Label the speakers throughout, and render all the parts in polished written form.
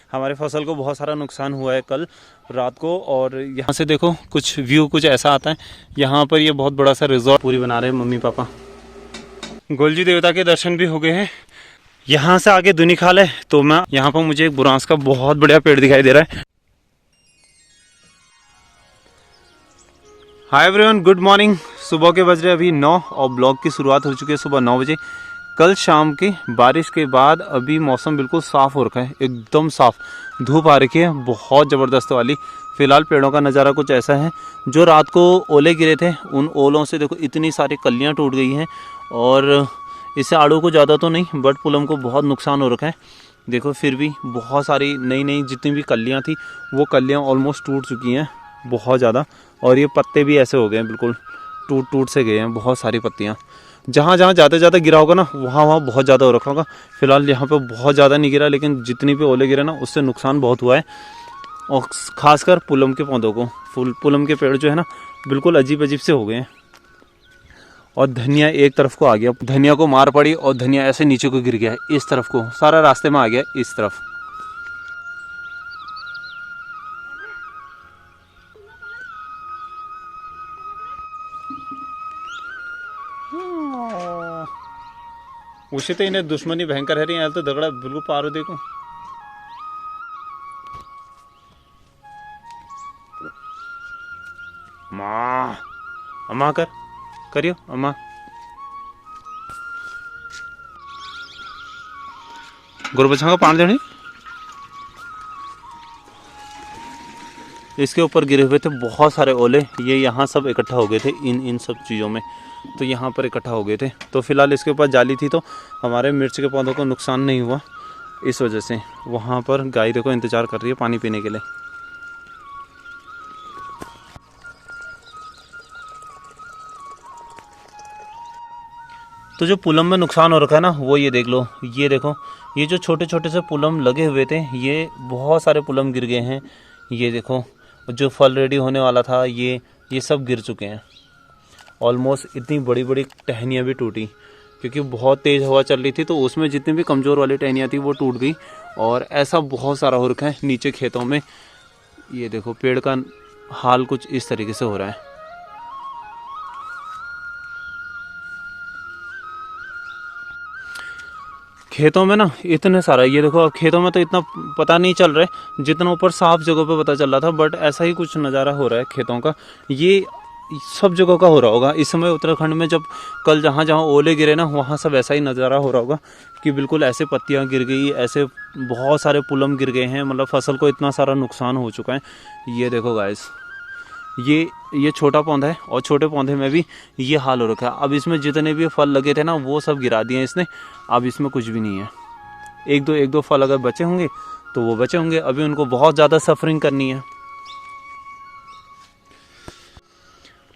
Speaker 1: हमारे फसल को बहुत सारा नुकसान हुआ है कल रात को। और यहाँ से देखो कुछ व्यू कुछ ऐसा आता है। यहाँ पर ये बहुत बड़ा सा रिजॉर्ट पूरी बना रहे हैं मम्मी पापा। गोलजी देवता के दर्शन भी हो गए हैं। यहाँ से आगे दुनिखाल है तो मैं यहाँ पर मुझे एक बुरांस का बहुत बढ़िया पेड़ दिखाई दे रहा है। Hi everyone, good morning. सुबह के बज रहे अभी 9 और ब्लॉग की शुरुआत हो चुकी है सुबह 9 बजे। कल शाम की बारिश के बाद अभी मौसम बिल्कुल साफ़ हो रखा है, एकदम साफ़। धूप आ रखी है बहुत ज़बरदस्त वाली। फ़िलहाल पेड़ों का नज़ारा कुछ ऐसा है। जो रात को ओले गिरे थे उन ओलों से देखो इतनी सारी कलियाँ टूट गई हैं। और इससे आड़ू को ज़्यादा तो नहीं बट पुलम को बहुत नुकसान हो रखा है। देखो फिर भी बहुत सारी नई नई जितनी भी कलियाँ थी वो कलियाँ ऑलमोस्ट टूट चुकी हैं बहुत ज़्यादा। और ये पत्ते भी ऐसे हो गए हैं, बिल्कुल टूट टूट से गए हैं बहुत सारी पत्तियाँ। जहाँ जहाँ ज़्यादा ज़्यादा गिरा होगा ना वहाँ बहुत ज़्यादा हो रखा होगा। फिलहाल यहाँ पे बहुत ज़्यादा नहीं गिरा, लेकिन जितनी भी ओले गिरे ना उससे नुकसान बहुत हुआ है। और ख़ासकर पुलम के पौधों को, पुलम के पेड़ जो है ना बिल्कुल अजीब अजीब से हो गए हैं। और धनिया एक तरफ को आ गया, धनिया को मार पड़ी और धनिया ऐसे नीचे को गिर गया है इस तरफ को, सारा रास्ते में आ गया इस तरफ। उसे तो इन्हें दुश्मनी भयंकर है रही है तो दगड़ा बिल्कुल पारो देखो। माँ अम्मा करियो अम्मा। गुरबछा का पान देने इसके ऊपर गिरे हुए थे बहुत सारे ओले। ये यहाँ सब इकट्ठा हो गए थे इन सब चीज़ों में, तो यहाँ पर इकट्ठा हो गए थे। तो फिलहाल इसके ऊपर जाली थी तो हमारे मिर्च के पौधों को नुकसान नहीं हुआ इस वजह से। वहाँ पर गाय देखो इंतज़ार कर रही है पानी पीने के लिए। तो जो पुलम में नुकसान हो रखा है ना वो ये देख लो, ये देखो ये जो छोटे छोटे से पुलम लगे हुए थे ये बहुत सारे पुलम गिर गए हैं। ये देखो जो फल रेडी होने वाला था ये सब गिर चुके हैं। ऑलमोस्ट इतनी बड़ी बड़ी टहनियाँ भी टूटी क्योंकि बहुत तेज़ हवा चल रही थी, तो उसमें जितनी भी कमज़ोर वाली टहनियाँ थी वो टूट गई। और ऐसा बहुत सारा हो रखा है नीचे खेतों में। ये देखो पेड़ का हाल कुछ इस तरीके से हो रहा है। खेतों में ना इतने सारा, ये देखो अब खेतों में तो इतना पता नहीं चल रहा है जितना ऊपर साफ जगहों पे पता चल रहा था, बट ऐसा ही कुछ नज़ारा हो रहा है खेतों का। ये सब जगहों का हो रहा होगा इस समय उत्तराखंड में। जब कल जहाँ जहाँ ओले गिरे ना वहाँ सब ऐसा ही नज़ारा हो रहा होगा कि बिल्कुल ऐसे पत्तियाँ गिर गई, ऐसे बहुत सारे पुलम गिर गए हैं, मतलब फसल को इतना सारा नुकसान हो चुका है। ये देखो गाइस, ये छोटा पौधा है और छोटे पौधे में भी ये हाल हो रखा है। अब इसमें जितने भी फल लगे थे ना वो सब गिरा दिए इसने। अब इसमें कुछ भी नहीं है। एक दो फल अगर बचे होंगे तो वो बचे होंगे, अभी उनको बहुत ज़्यादा सफरिंग करनी है।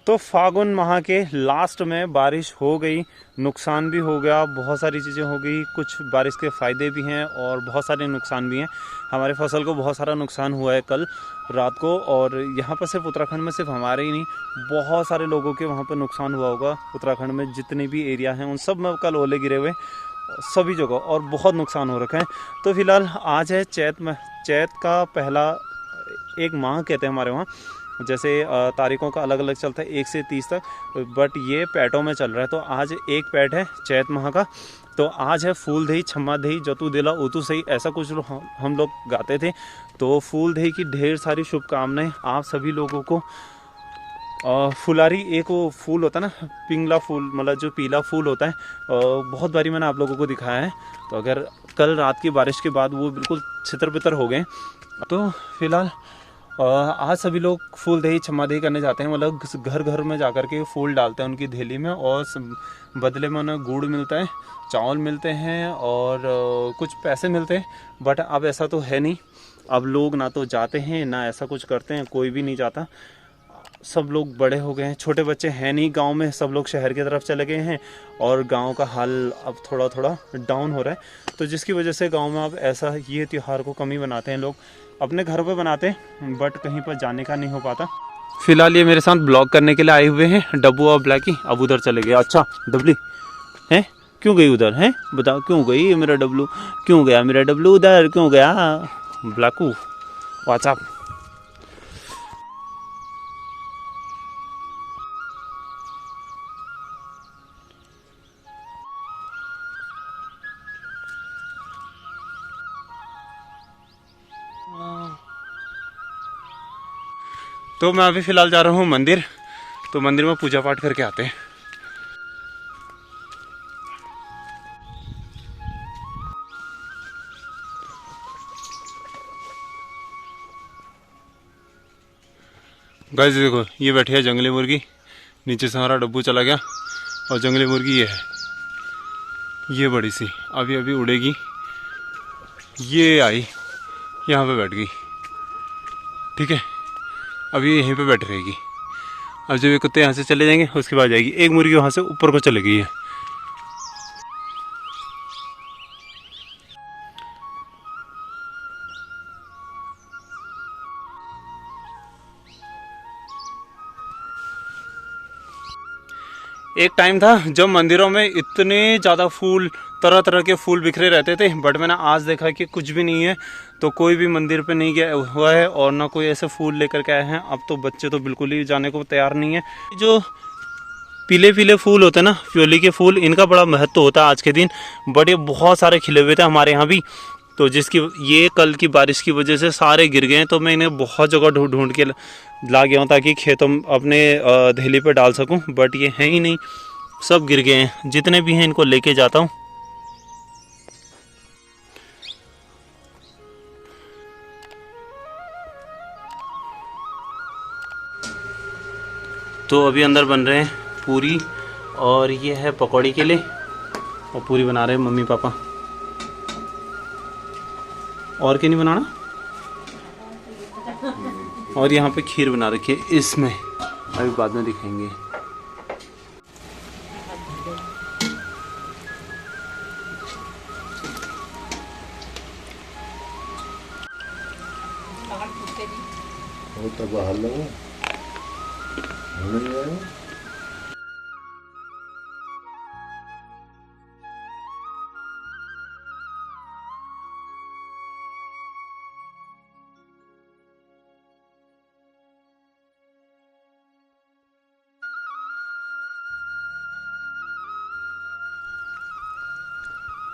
Speaker 1: तो फागुन माह के लास्ट में बारिश हो गई, नुकसान भी हो गया, बहुत सारी चीज़ें हो गई। कुछ बारिश के फ़ायदे भी हैं और बहुत सारे नुकसान भी हैं। हमारे फसल को बहुत सारा नुकसान हुआ है कल रात को। और यहाँ पर सिर्फ उत्तराखंड में, सिर्फ हमारे ही नहीं बहुत सारे लोगों के वहाँ पर नुकसान हुआ होगा। उत्तराखंड में जितने भी एरिया हैं उन सब में कल ओले गिरे हुए सभी जगह, और बहुत नुकसान हो रखा है। तो फिलहाल आज है चैत का पहला एक माह कहते हैं हमारे वहाँ। जैसे तारीखों का अलग अलग चलता है 1 से 30 तक, बट ये पैटों में चल रहा है। तो आज एक पैट है चैत माह का। तो आज है फूल दही छम्मा दही जतु दिला उतु सही, ऐसा कुछ हम लोग गाते थे। तो फूल दही की ढेर सारी शुभकामनाएं आप सभी लोगों को। फुलारी एक वो फूल होता है ना, पिंगला फूल, मतलब जो पीला फूल होता है, बहुत बारी मैंने आप लोगों को दिखाया है। तो अगर कल रात की बारिश के बाद वो बिल्कुल छितर बितर हो गए। तो फिलहाल आज सभी लोग फूल दही छम्मा दही करने जाते हैं, मतलब घर घर में जाकर के फूल डालते हैं उनकी थैली में, और बदले में उन्हें गुड़ मिलता है, चावल मिलते हैं और कुछ पैसे मिलते हैं। बट अब ऐसा तो है नहीं, अब लोग ना तो जाते हैं ना ऐसा कुछ करते हैं, कोई भी नहीं जाता। सब लोग बड़े हो गए हैं, छोटे बच्चे हैं नहीं गांव में, सब लोग शहर की तरफ चले गए हैं और गांव का हाल अब थोड़ा थोड़ा डाउन हो रहा है। तो जिसकी वजह से गांव में अब ऐसा ये त्यौहार को कम ही बनाते हैं लोग, अपने घर पे बनाते हैं बट कहीं पर जाने का नहीं हो पाता। फिलहाल ये मेरे साथ ब्लॉग करने के लिए आए हुए हैं डब्बू और ब्लैकी। अब उधर चले गए। अच्छा डबली हैं, क्यों गई उधर? हैं बताओ क्यों गई मेरा डब्लू? क्यों गया मेरा डब्लू उधर? क्यों गया? ब्लैकू व्हाट्सअप। तो मैं अभी फ़िलहाल जा रहा हूँ मंदिर, तो मंदिर में पूजा पाठ करके आते हैं। गाइस देखो, ये बैठी है जंगली मुर्गी, नीचे से हमारा डब्बू चला गया और जंगली मुर्गी ये है, ये बड़ी सी अभी अभी उड़ेगी। ये आई यहाँ पे बैठ गई, ठीक है, अभी यहीं पे बैठ रहेगी। अब जब ये कुत्ते यहाँ से चले जाएंगे उसके बाद जाएगी। एक मुर्गी वहाँ से ऊपर को चली गई है। एक टाइम था जब मंदिरों में इतने ज़्यादा फूल, तरह तरह के फूल बिखरे रहते थे, बट मैंने आज देखा कि कुछ भी नहीं है। तो कोई भी मंदिर पे नहीं गया हुआ है और ना कोई ऐसे फूल लेकर के आए हैं। अब तो बच्चे तो बिल्कुल ही जाने को तैयार नहीं है। जो पीले पीले फूल होते हैं ना, फ्योली के फूल, इनका बड़ा महत्व होता है आज के दिन। बट ये बहुत सारे खिले हुए थे हमारे यहाँ भी, तो जिसकी ये कल की बारिश की वजह से सारे गिर गए। तो मैं इन्हें बहुत जगह ढूंढ ढूंढ के ला गया हूँ ताकि खेतों अपने धेली पे डाल सकूँ, बट ये हैं ही नहीं, सब गिर गए हैं। जितने भी हैं इनको लेके जाता हूँ। तो अभी अंदर बन रहे हैं पूरी, और ये है पकौड़ी के लिए, और पूरी बना रहे हैं मम्मी पापा। और क्या नहीं बनाना, और यहाँ पे खीर बना रखी है इसमें, अभी बाद में दिखाएंगे।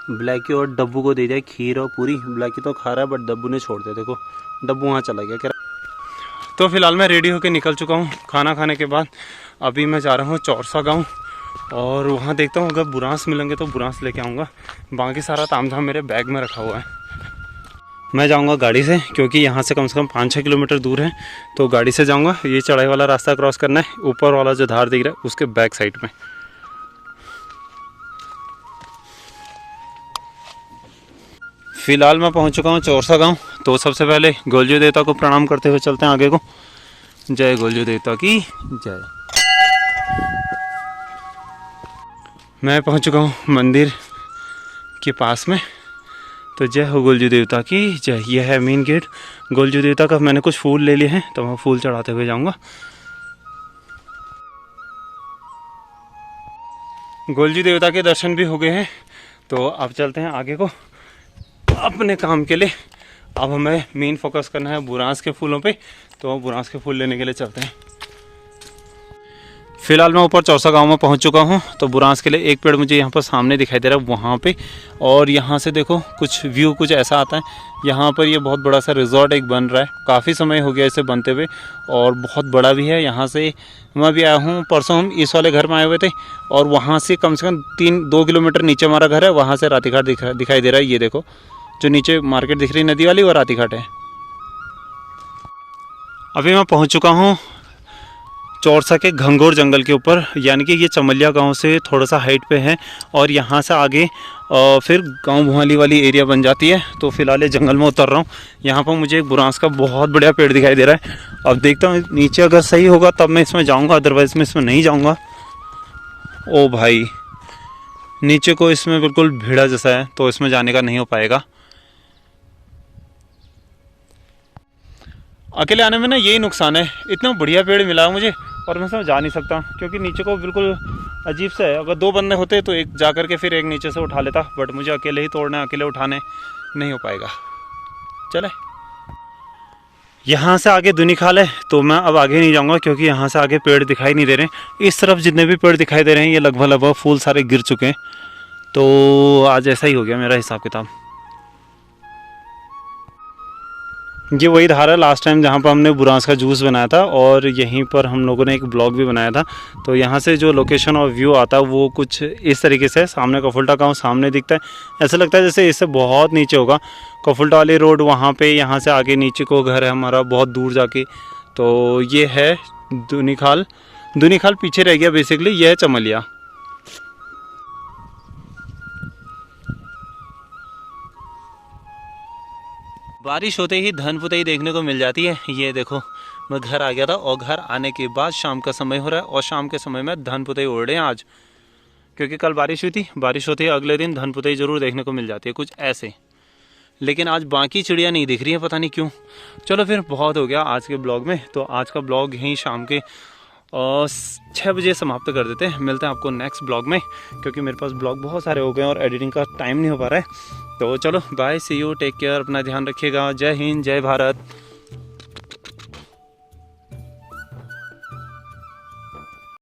Speaker 1: ब्लैकी और डब्बू को दे दिया खीर और पूरी। ब्लैकी तो खा रहा है बट डब्बू ने छोड़ दिया। देखो डब्बू वहाँ चला गया। तो फिलहाल मैं रेडी होकर निकल चुका हूँ खाना खाने के बाद। अभी मैं जा रहा हूँ चौरसा गांव, और वहाँ देखता हूँ अगर बुरांस मिलेंगे तो बुरांस लेके आऊँगा। बाकी सारा तामझाम मेरे बैग में रखा हुआ है। मैं जाऊँगा गाड़ी से, क्योंकि यहाँ से कम 5-6 किलोमीटर दूर है, तो गाड़ी से जाऊँगा। ये चढ़ाई वाला रास्ता क्रॉस करना है, ऊपर वाला जो धार दिख रहा है उसके बैक साइड में। फिलहाल मैं पहुंच चुका हूं चौरसा गांव। तो सबसे पहले गोलजू देवता को प्रणाम करते हुए चलते हैं आगे को। जय गोलजू देवता की जय। मैं पहुंच चुका हूं मंदिर के पास में, तो जय हो गोलजू देवता की जय। यह है मेन गेट गोलजू देवता का। मैंने कुछ फूल ले लिए हैं तो मैं फूल चढ़ाते हुए जाऊंगा। गोलजू देवता के दर्शन भी हो गए हैं, तो अब चलते हैं आगे को अपने काम के लिए। अब हमें मेन फोकस करना है बुरांस के फूलों पे, तो बुरांस के फूल लेने के लिए चलते हैं। फिलहाल मैं ऊपर चौरसा गांव में पहुंच चुका हूं। तो बुरांस के लिए एक पेड़ मुझे यहां पर सामने दिखाई दे रहा है, वहां पे। और यहां से देखो कुछ व्यू कुछ ऐसा आता है। यहां पर ये बहुत बड़ा सा रिजॉर्ट एक बन रहा है, काफ़ी समय हो गया इसे बनते हुए, और बहुत बड़ा भी है। यहाँ से मैं भी आया हूँ परसों, हम इस वाले घर में आए हुए थे, और वहाँ से कम 2 किलोमीटर नीचे हमारा घर है। वहाँ से रातीघाट दिखाई दे रहा है। ये देखो जो नीचे मार्केट दिख रही है नदी वाली, वो रातीघाट है। अभी मैं पहुंच चुका हूं चौरसा के घंघोर जंगल के ऊपर, यानी कि ये चमलिया गांव से थोड़ा सा हाइट पे है, और यहां से आगे फिर गांव भुआली वाली एरिया बन जाती है। तो फिलहाल ये जंगल में उतर रहा हूं। यहां पर मुझे एक बुरांस का बहुत बढ़िया पेड़ दिखाई दे रहा है। अब देखता हूँ नीचे अगर सही होगा तब मैं इसमें जाऊँगा, अदरवाइज मैं इसमें नहीं जाऊँगा। ओ भाई, नीचे को इसमें बिल्कुल भीड़ा जैसा है, तो इसमें जाने का नहीं हो पाएगा। अकेले आने में ना यही नुकसान है, इतना बढ़िया पेड़ मिला मुझे और मैं इसमें जा नहीं सकता, क्योंकि नीचे को बिल्कुल अजीब सा है। अगर 2 बंदे होते तो एक जा कर के फिर एक नीचे से उठा लेता, बट मुझे अकेले ही तोड़ना, अकेले उठाने नहीं हो पाएगा। चले यहाँ से आगे दुनिखाल है, तो मैं अब आगे नहीं जाऊँगा क्योंकि यहाँ से आगे पेड़ दिखाई नहीं दे रहे। इस तरफ जितने भी पेड़ दिखाई दे रहे हैं ये लगभग फूल सारे गिर चुके हैं। तो आज ऐसा ही हो गया मेरा हिसाब किताब। ये वही धारा लास्ट टाइम जहाँ पर हमने बुरांस का जूस बनाया था, और यहीं पर हम लोगों ने एक ब्लॉग भी बनाया था। तो यहाँ से जो लोकेशन और व्यू आता है वो कुछ इस तरीके से है। सामने कफुल्टा गाँव सामने दिखता है, ऐसा लगता है जैसे इससे बहुत नीचे होगा कफुल्टा वाली रोड वहाँ पे। यहाँ से आगे नीचे को घर है हमारा बहुत दूर जाके। तो ये है दुनिखाल। दुनिखाल पीछे रह गया बेसिकली, ये है चमलिया। बारिश होते ही धनपुतई देखने को मिल जाती है। ये देखो मैं घर आ गया था, और घर आने के बाद शाम का समय हो रहा है, और शाम के समय में धनपुतई उड़ रहे हैं आज, क्योंकि कल बारिश हुई थी। बारिश होती है अगले दिन धनपुतई ज़रूर देखने को मिल जाती है कुछ ऐसे। लेकिन आज बाकी चिड़िया नहीं दिख रही है, पता नहीं क्यों। चलो फिर बहुत हो गया आज के ब्लॉग में। तो आज का ब्लॉग यहीं शाम के 6 बजे समाप्त कर देते हैं। मिलते हैं आपको नेक्स्ट ब्लॉग में, क्योंकि मेरे पास ब्लॉग बहुत सारे हो गए और एडिटिंग का टाइम नहीं हो पा रहा है। तो चलो bye, see you, take care, अपना ध्यान रखिएगा। जय हिंद, जय भारत।